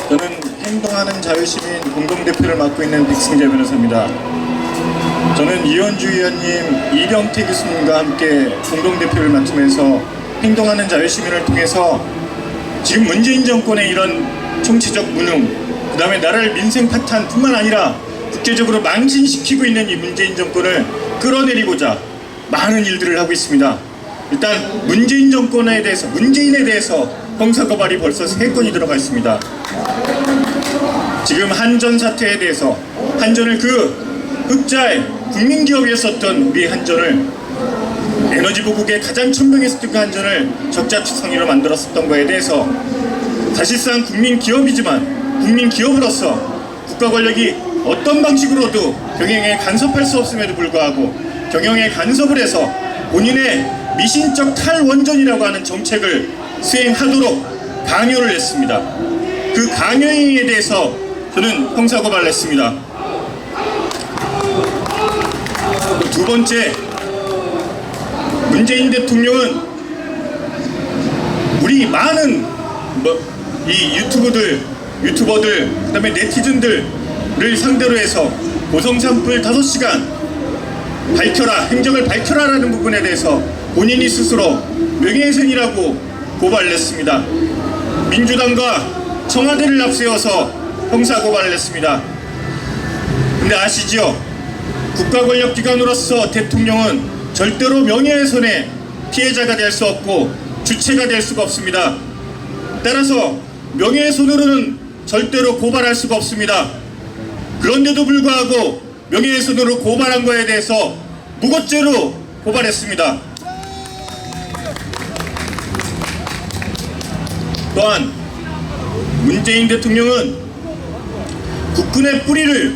저는 행동하는 자유시민 공동대표를 맡고 있는 백승재 변호사입니다. 저는 이현주 의원님, 이경태 교수님과 함께 공동대표를 맡으면서 행동하는 자유시민을 통해서 지금 문재인 정권의 이런 정치적 무능, 그 다음에 나라를 민생 파탄뿐만 아니라 국제적으로 망신시키고 있는 이 문재인 정권을 끌어내리고자 많은 일들을 하고 있습니다. 일단 문재인 정권에 대해서, 문재인에 대해서 형사고발이 벌써 3건이 들어가 있습니다. 지금 한전 사태에 대해서, 한전을 그 흑자의 국민기업이었었던 우리 한전을, 에너지보국의 가장 천명했었던 그 한전을 적자투성이로 만들었었던 거에 대해서 사실상 국민기업이지만 국민기업으로서 국가 권력이 어떤 방식으로도 경영에 간섭할 수 없음에도 불구하고 경영에 간섭을 해서 본인의 미신적 탈원전이라고 하는 정책을 수행하도록 강요를 했습니다. 그 강요에 대해서 저는 형사고발을 했습니다. 두 번째, 문재인 대통령은 우리 많은 이 유튜버들, 그 다음에 네티즌들을 상대로 해서 고성산불 5시간 밝혀라, 행적을 밝혀라라는 부분에 대해서 본인이 스스로 명예훼손이라고 고발을 했습니다. 민주당과 청와대를 앞세워서 형사고발을 했습니다. 근데 아시죠? 국가권력기관으로서 대통령은 절대로 명예훼손의 피해자가 될 수 없고 주체가 될 수가 없습니다. 따라서 명예훼손으로는 절대로 고발할 수가 없습니다. 그런데도 불구하고 명예훼손으로 고발한 거에 대해서 무고죄로 고발했습니다. 또한 문재인 대통령은 국군의 뿌리를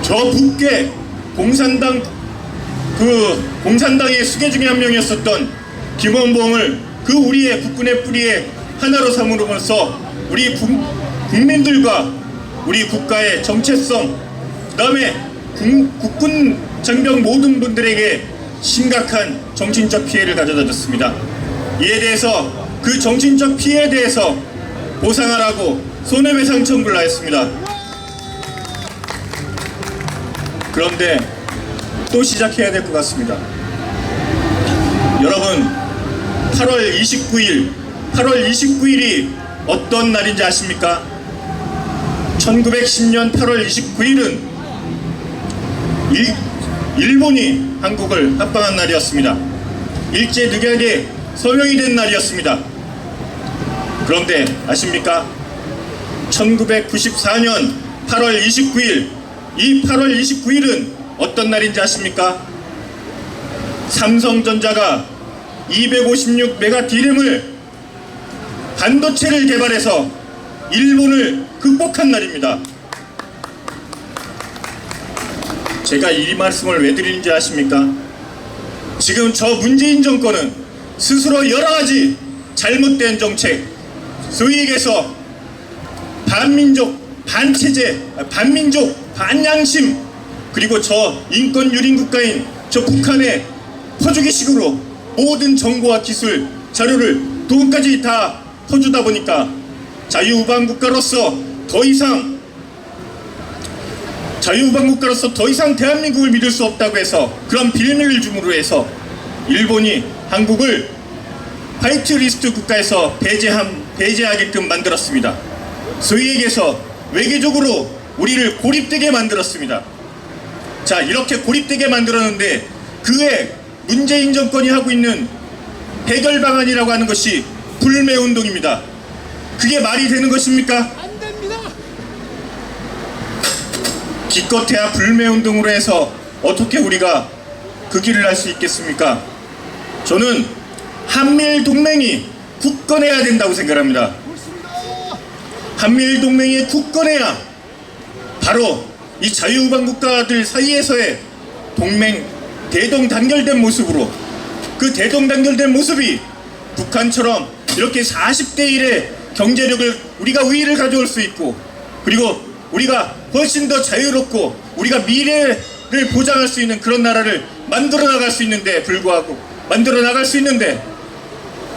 저 북계 공산당의 수계 중에 한 명이었었던 김원봉을 그 우리의 국군의 뿌리의 하나로 삼음으로써 우리 국민들과 우리 국가의 정체성, 그 다음에 국군 장병 모든 분들에게 심각한 정신적 피해를 가져다 줬습니다. 이에 대해서 그 정신적 피해에 대해서 보상하라고 손해배상 청구를 하였습니다. 그런데 또 시작해야 될 것 같습니다. 여러분, 8월 29일이 어떤 날인지 아십니까? 1910년 8월 29일은 일본이 한국을 합방한 날이었습니다. 일제늑약에 서명이 된 날이었습니다. 그런데 아십니까? 1994년 8월 29일, 이 8월 29일은 어떤 날인지 아십니까? 삼성전자가 256메가 D램을 반도체를 개발해서 일본을 극복한 날입니다. 제가 이 말씀을 왜 드리는지 아십니까? 지금 저 문재인 정권은 스스로 여러가지 잘못된 정책, 소위 얘기해서 반민족, 반체제, 반민족, 반양심, 그리고 저 인권 유린 국가인 저 북한의 퍼주기식으로 모든 정보와 기술, 자료를 돈까지 다 퍼주다 보니까 자유우방 국가로서 더 이상 대한민국을 믿을 수 없다고 해서 그런 빌미를 줌으로 해서 일본이 한국을 화이트리스트 국가에서 배제하게끔 만들었습니다. 소위 얘기해서 외교적으로 우리를 고립되게 만들었습니다. 자, 이렇게 고립되게 만들었는데 그에 문재인 정권이 하고 있는 해결 방안이라고 하는 것이 불매운동입니다. 그게 말이 되는 것입니까? 안 됩니다. 기껏해야 불매운동으로 해서 어떻게 우리가 그 길을 할 수 있겠습니까? 저는 한미일동맹이 굳건해야 된다고 생각합니다. 한미일동맹이 굳건해야 바로 이 자유우방 국가들 사이에서의 동맹, 대동단결된 모습으로, 그 대동단결된 모습이 북한처럼 이렇게 40대 1의 경제력을 우리가 우위를 가져올 수 있고, 그리고 우리가 훨씬 더 자유롭고 우리가 미래를 보장할 수 있는 그런 나라를 만들어 나갈 수 있는데 불구하고,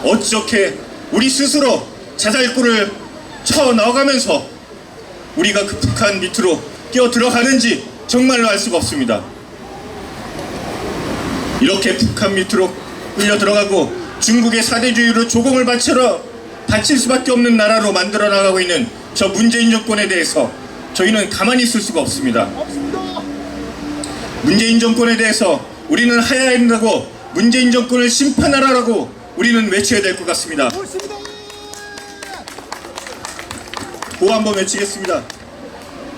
어떻게 우리 스스로 자살골을 쳐 나가면서 우리가 그 북한 밑으로 끼어 들어가는지 정말로 알 수가 없습니다. 이렇게 북한 밑으로 끌려 들어가고 중국의 사대주의로 조공을 바칠 수밖에 없는 나라로 만들어 나가고 있는 저 문재인 정권에 대해서 저희는 가만히 있을 수가 없습니다. 문재인 정권에 대해서 우리는 하야해야 한다고, 문재인 정권을 심판하라고 우리는 외쳐야 될 것 같습니다. 고 한번 외치겠습니다.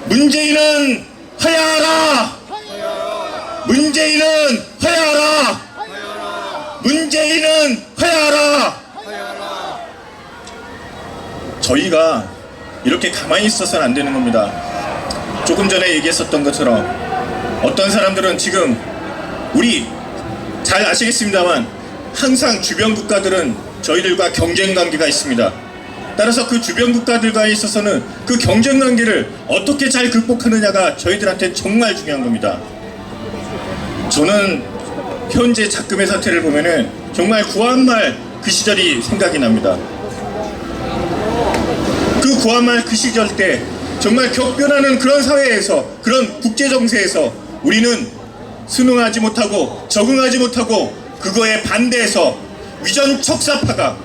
문재인은 하야하라! 문재인은 하야하라! 문재인은 하야하라! 저희가 이렇게 가만히 있어서는 안 되는 겁니다. 조금 전에 얘기했었던 것처럼 어떤 사람들은 지금 우리 잘 아시겠습니다만 항상 주변 국가들은 저희들과 경쟁 관계가 있습니다. 따라서 그 주변 국가들과에 있어서는 그 경쟁 관계를 어떻게 잘 극복하느냐가 저희들한테 정말 중요한 겁니다. 저는 현재 작금의 사태를 보면은 정말 구한말 그 시절이 생각이 납니다. 그 구한말 그 시절 때 정말 격변하는 그런 사회에서, 그런 국제 정세에서 우리는 순응하지 못하고 적응하지 못하고 그거에 반대해서 위전 척사파가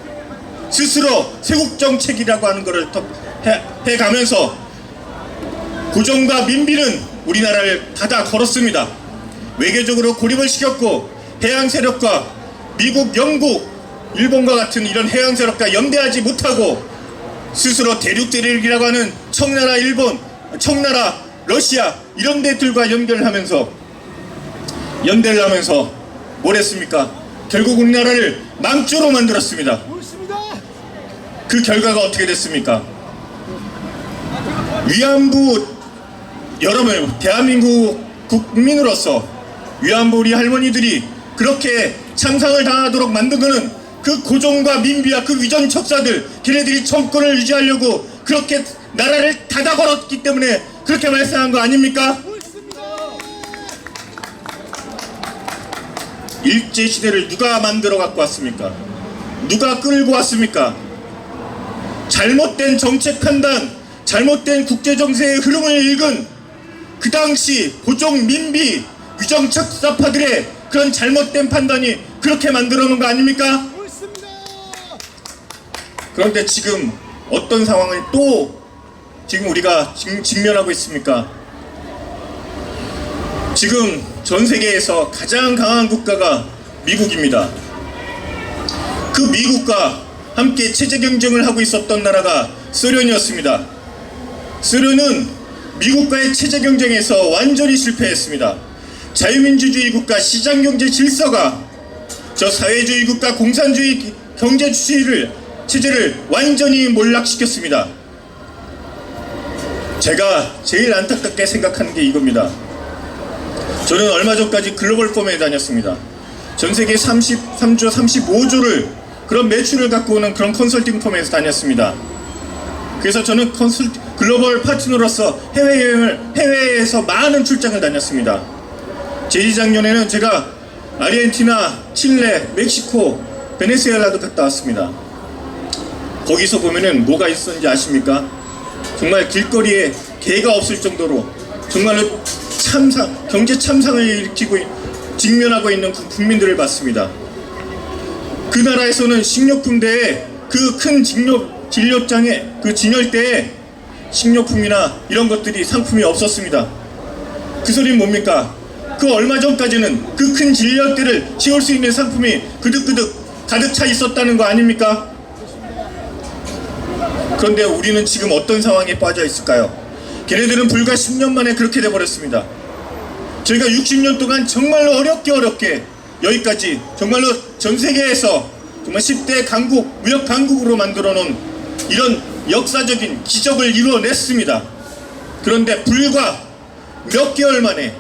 스스로 세국정책이라고 하는 것을 해가면서 고종과 민비는 우리나라를 닫아 걸었습니다. 외교적으로 고립을 시켰고 해양 세력과 미국, 영국, 일본과 같은 이런 해양 세력과 연대하지 못하고 스스로 대륙대륙이라고 하는 청나라 일본, 청나라 러시아 이런 데들과 연대를 하면서 뭘 했습니까? 결국 우리나라를 망조로 만들었습니다. 그 결과가 어떻게 됐습니까? 위안부, 여러분 대한민국 국민으로서 위안부 우리 할머니들이 그렇게 참상을 당하도록 만든 거는 그 고종과 민비와 그 위전 척사들, 걔네들이 정권을 유지하려고 그렇게 나라를 닫아 걸었기 때문에 그렇게 말씀한 거 아닙니까? 일제시대를 누가 만들어 갖고 왔습니까? 누가 끌고 왔습니까? 잘못된 정책 판단, 잘못된 국제정세의 흐름을 읽은 그 당시 고종, 민비, 위정척사파들의 그런 잘못된 판단이 그렇게 만들어 놓은 거 아닙니까? 그런데 지금 어떤 상황을 또 지금 우리가 직면하고 있습니까? 지금 전 세계에서 가장 강한 국가가 미국입니다. 그 미국과 함께 체제 경쟁을 하고 있었던 나라가 소련이었습니다. 소련은 미국과의 체제 경쟁에서 완전히 실패했습니다. 자유민주주의 국가 시장경제 질서가 저 사회주의 국가 공산주의 경제 체제를 완전히 몰락시켰습니다. 제가 제일 안타깝게 생각하는 게 이겁니다. 저는 얼마 전까지 글로벌 폼에 다녔습니다. 전 세계 33조, 35조를 그런 매출을 갖고 오는 그런 컨설팅 펌에서 다녔습니다. 그래서 저는 글로벌 파트너로서 해외에서 많은 출장을 다녔습니다. 재작년에는 제가 아르헨티나, 칠레, 멕시코, 베네수엘라도 갔다 왔습니다. 거기서 보면은 뭐가 있었는지 아십니까? 정말 길거리에 개가 없을 정도로 정말로 경제 참상을 일으키고 직면하고 있는 국민들을 봤습니다. 그 나라에서는 식료품대에 그 큰 진료장에 그 진열대에 식료품이나 이런 것들이 상품이 없었습니다. 그 소리는 뭡니까? 그 얼마 전까지는 그 큰 진열대를 채울 수 있는 상품이 그득그득 가득 차 있었다는 거 아닙니까? 그런데 우리는 지금 어떤 상황에 빠져 있을까요? 걔네들은 불과 10년 만에 그렇게 돼버렸습니다. 저희가 60년 동안 정말로 어렵게 여기까지 정말로 전 세계에서 정말 10대 강국, 무역 강국으로 만들어 놓은 이런 역사적인 기적을 이루어냈습니다. 그런데 불과 몇 개월 만에,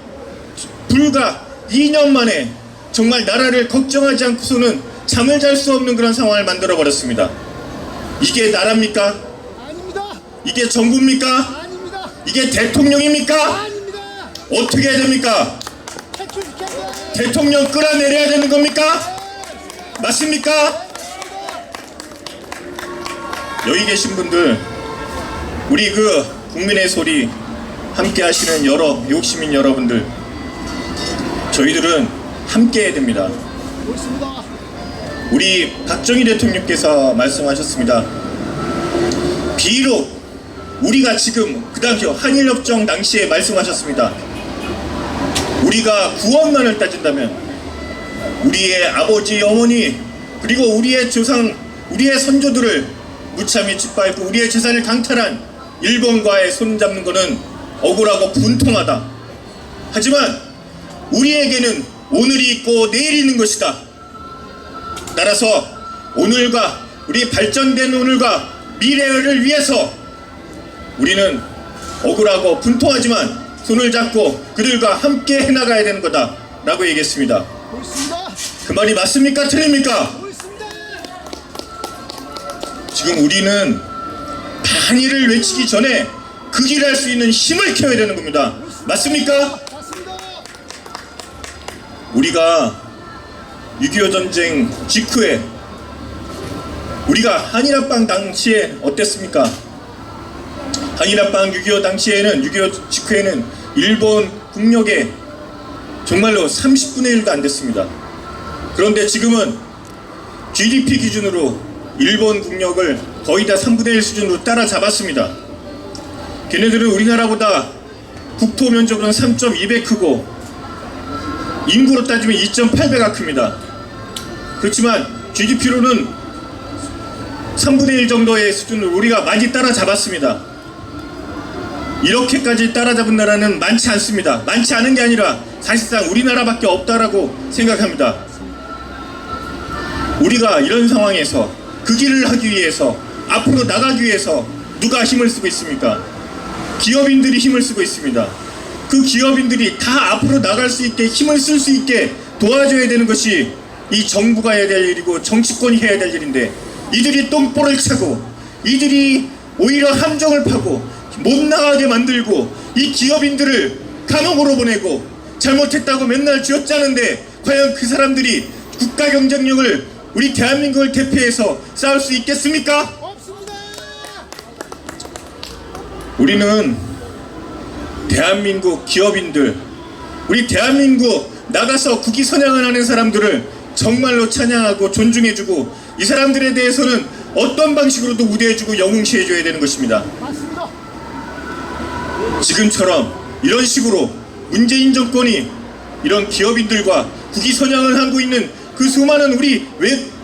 불과 2년 만에 정말 나라를 걱정하지 않고서는 잠을 잘 수 없는 그런 상황을 만들어 버렸습니다. 이게 나라입니까? 아닙니다. 이게 정부입니까? 아닙니다. 이게 대통령입니까? 아닙니다. 어떻게 해야 됩니까? 퇴출시켜야 돼요. 대통령 끌어내려야 되는 겁니까? 맞습니까? 여기 계신 분들 우리 그 국민의 소리 함께 하시는 여러 욕심인 여러분들, 저희들은 함께 해야 됩니다. 옳습니다. 우리 박정희 대통령께서 말씀하셨습니다. 비록 우리가 지금 그 당시 한일협정 당시에 말씀하셨습니다. 우리가 구원만을 따진다면 우리의 아버지, 어머니, 그리고 우리의 조상, 우리의 선조들을 무참히 짓밟고 우리의 재산을 강탈한 일본과의 손잡는 것은 억울하고 분통하다. 하지만 우리에게는 오늘이 있고 내일이 있는 것이다. 따라서 오늘과 우리 발전된 오늘과 미래를 위해서 우리는 억울하고 분통하지만 손을 잡고 그들과 함께 해나가야 되는 거다 라고 얘기했습니다. 옳습니다. 그 말이 맞습니까? 틀립니까? 옳습니다. 지금 우리는 반일을 외치기 전에 그 길을 할 수 있는 힘을 키워야 되는 겁니다. 맞습니까? 맞습니다. 우리가 6.25 전쟁 직후에 우리가 한일합방 당시에 어땠습니까? 한일합방 6.25 당시에는 6.25 직후에는 일본 국력의 정말로 30분의 1도 안 됐습니다. 그런데 지금은 GDP 기준으로 일본 국력을 거의 다 3분의 1 수준으로 따라잡았습니다. 걔네들은 우리나라보다 국토 면적으로는 3.2배 크고 인구로 따지면 2.8배가 큽니다. 그렇지만 GDP로는 3분의 1 정도의 수준을 우리가 많이 따라잡았습니다. 이렇게까지 따라잡은 나라는 많지 않습니다. 많지 않은 게 아니라 사실상 우리나라밖에 없다라고 생각합니다. 우리가 이런 상황에서 그 길을 하기 위해서 앞으로 나가기 위해서 누가 힘을 쓰고 있습니까? 기업인들이 힘을 쓰고 있습니다. 그 기업인들이 다 앞으로 나갈 수 있게 힘을 쓸 수 있게 도와줘야 되는 것이 이 정부가 해야 될 일이고 정치권이 해야 될 일인데, 이들이 똥볼을 차고 이들이 오히려 함정을 파고 못 나가게 만들고 이 기업인들을 감옥으로 보내고 잘못했다고 맨날 쥐어짜는데 과연 그 사람들이 국가 경쟁력을 우리 대한민국을 대표해서 쌓을 수 있겠습니까? 없습니다. 우리는 대한민국 기업인들, 우리 대한민국 나가서 국위 선양을 하는 사람들을 정말로 찬양하고 존중해주고 이 사람들에 대해서는 어떤 방식으로도 우대해주고 영웅시해줘야 되는 것입니다. 맞습니다. 지금처럼 이런 식으로 문재인 정권이 이런 기업인들과 국위 선양을 하고 있는 그 수많은 우리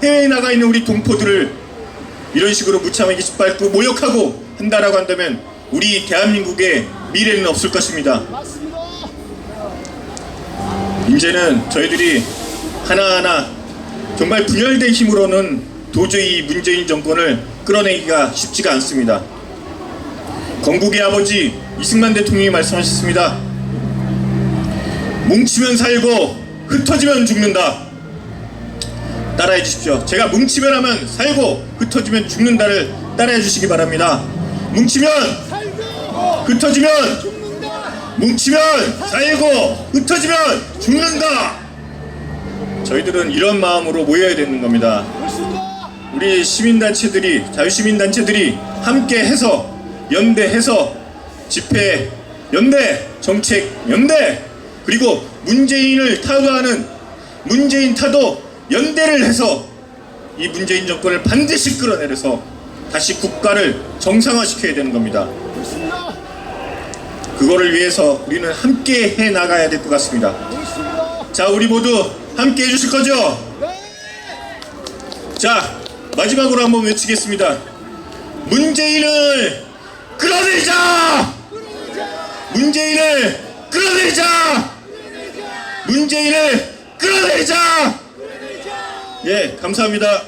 해외에 나가 있는 우리 동포들을 이런 식으로 무참하게 짓밟고 모욕하고 한다라고 한다면 우리 대한민국의 미래는 없을 것입니다. 맞습니다. 이제는 저희들이 하나하나 정말 분열된 힘으로는 도저히 문재인 정권을 끌어내기가 쉽지가 않습니다. 건국의 아버지 이승만 대통령이 말씀하셨습니다. 뭉치면 살고 흩어지면 죽는다. 따라해 주십시오. 제가 뭉치면 하면 살고 흩어지면 죽는다를 따라해 주시기 바랍니다. 뭉치면 살고 흩어지면, 죽는다. 뭉치면 살고 흩어지면 죽는다. 저희들은 이런 마음으로 모여야 되는 겁니다. 옳습니다. 우리 시민단체들이, 자유시민단체들이 함께 해서 연대해서 집회 연대, 정책 연대, 그리고 문재인을 타도하는 문재인 타도 연대를 해서 이 문재인 정권을 반드시 끌어내려서 다시 국가를 정상화시켜야 되는 겁니다. 옳습니다. 그거를 위해서 우리는 함께 해 나가야 될 것 같습니다. 옳습니다. 자, 우리 모두 함께 해주실 거죠? 네. 자, 마지막으로 한번 외치겠습니다. 문재인을 끌어내리자! 문재인을 끌어내리자! 문재인을 끌어내리자! 예, 감사합니다.